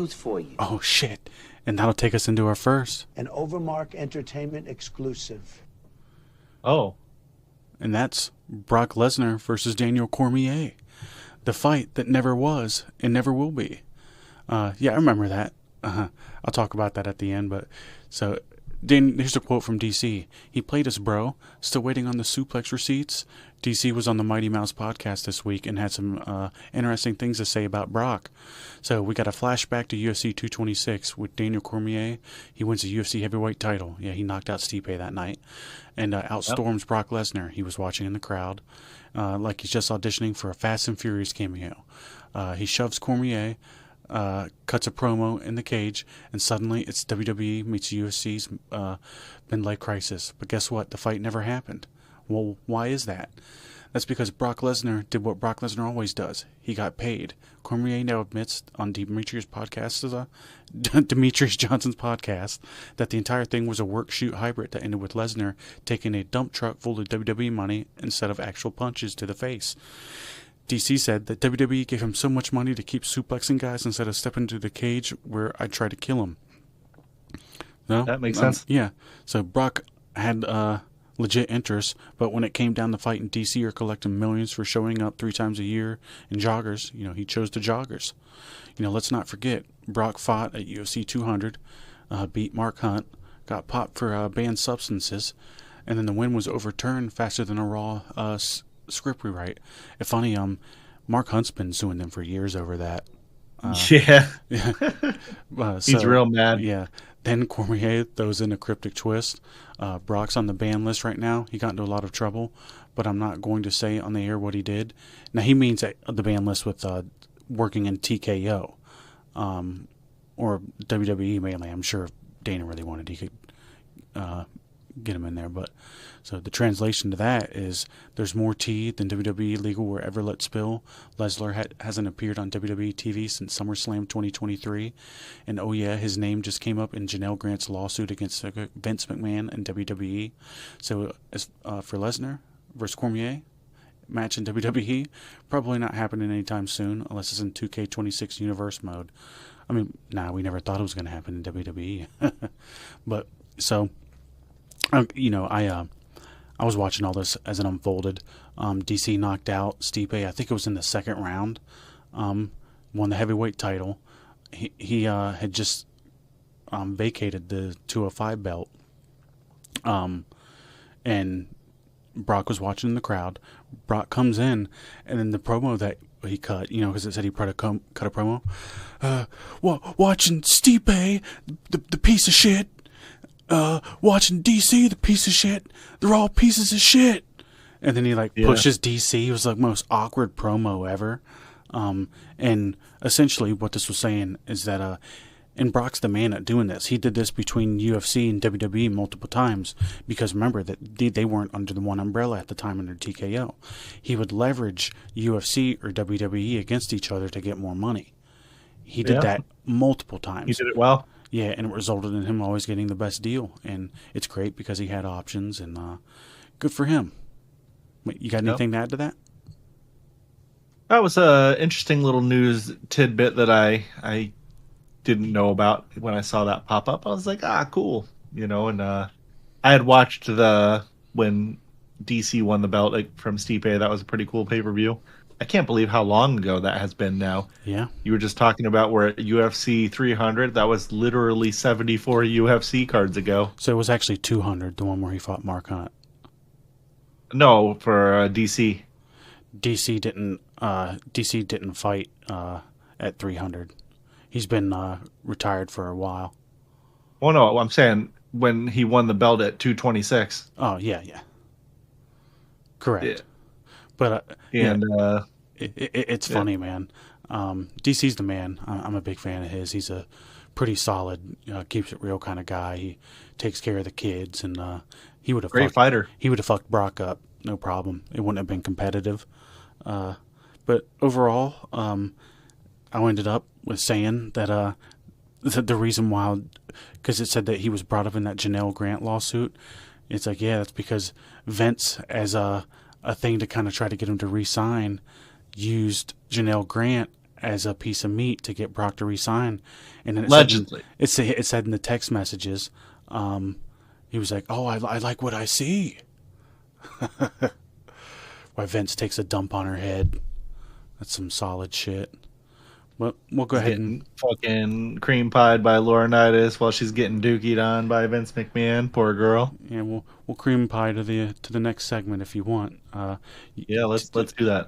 news for you. Oh, shit. And that'll take us into our first. An OverMark Entertainment exclusive. Oh. And that's Brock Lesnar versus Daniel Cormier. The fight that never was and never will be. Yeah, I remember that. I'll talk about that at the end. But so, here's a quote from DC. He played us, bro. Still waiting on the suplex receipts. DC was on the Mighty Mouse podcast this week and had some interesting things to say about Brock. So we got a flashback to UFC 226 with Daniel Cormier. He wins the UFC heavyweight title. Yeah, he knocked out Stipe that night. And outstorms Brock Lesnar. He was watching in the crowd like he's just auditioning for a Fast and Furious cameo. He shoves Cormier, cuts a promo in the cage, and suddenly it's WWE meets UFC's midlife crisis. But guess what? The fight never happened. Well, why is that? That's because Brock Lesnar did what Brock Lesnar always does. He got paid. Cormier now admits on Demetrious Johnson's podcast that the entire thing was a work-shoot hybrid that ended with Lesnar taking a dump truck full of WWE money instead of actual punches to the face. DC said that WWE gave him so much money to keep suplexing guys instead of stepping into the cage where I'd try to kill him. No? That makes sense. Yeah. So Brock had legit interest, but when it came down to fighting, DC are collecting millions for showing up 3 times a year in joggers. He chose the joggers. Let's not forget, Brock fought at UFC 200, beat Mark Hunt, got popped for banned substances, and then the win was overturned faster than a Raw script rewrite. It's funny, Mark Hunt's been suing them for years over that. Yeah. He's real mad. Yeah. Then Cormier throws in a cryptic twist. Brock's on the ban list right now. He got into a lot of trouble, but I'm not going to say on the air what he did. Now, he means the ban list with working in TKO or WWE mainly. I'm sure if Dana really wanted, he could get him in there. But so the translation to that is there's more tea than WWE legal will ever let spill. Lesnar hasn't appeared on WWE TV since SummerSlam 2023. And oh yeah, his name just came up in Janelle Grant's lawsuit against Vince McMahon and WWE. So as for Lesnar versus Cormier match in WWE, probably not happening anytime soon unless it's in 2K26 universe mode. I mean, we never thought it was going to happen in WWE. But so, I was watching all this as it unfolded. DC knocked out Stipe. I think it was in the second round. Won the heavyweight title. He had just vacated the 205 belt. And Brock was watching in the crowd. Brock comes in, and then the promo that he cut, because it said he cut a promo. Watching Stipe, the piece of shit. Watching DC, the piece of shit. They're all pieces of shit. And then he pushes DC. It was like most awkward promo ever. And essentially what this was saying is that and Brock's the man at doing this. He did this between UFC and WWE multiple times because remember that they weren't under the one umbrella at the time under TKO. He would leverage UFC or WWE against each other to get more money. He did that multiple times. He did it well. Yeah, and it resulted in him always getting the best deal. And it's great because he had options, and good for him. Wait, you got anything to add to that? That was a interesting little news tidbit that I didn't know about when I saw that pop up. I was like, cool. And I had watched when DC won the belt from Stipe. That was a pretty cool pay-per-view. I can't believe how long ago that has been now. Yeah. You were just talking about where at UFC 300, that was literally 74 UFC cards ago. So it was actually 200, the one where he fought Mark Hunt. No, for DC. DC didn't fight at 300. He's been retired for a while. Well, no, I'm saying when he won the belt at 226. Oh, yeah. Correct. Yeah. But it's funny, man. DC's the man. I'm a big fan of his. He's a pretty solid, keeps it real kind of guy. He takes care of the kids, and he would have fighter. He would have fucked Brock up, no problem. It wouldn't have been competitive. But overall, I ended up with saying that the reason why, because it said that he was brought up in that Janelle Grant lawsuit. It's like, that's because Vince, as a thing to kind of try to get him to re-sign, used Janelle Grant as a piece of meat to get Brock to resign. And then Allegedly. it said in the text messages, he was like, "Oh, I like what I see." Why Vince takes a dump on her head. That's some solid shit. But we'll go ahead and fucking cream pied by Laurinaitis while she's getting dookied on by Vince McMahon. Poor girl. we'll cream pie to the next segment if you want. Yeah, let's do that.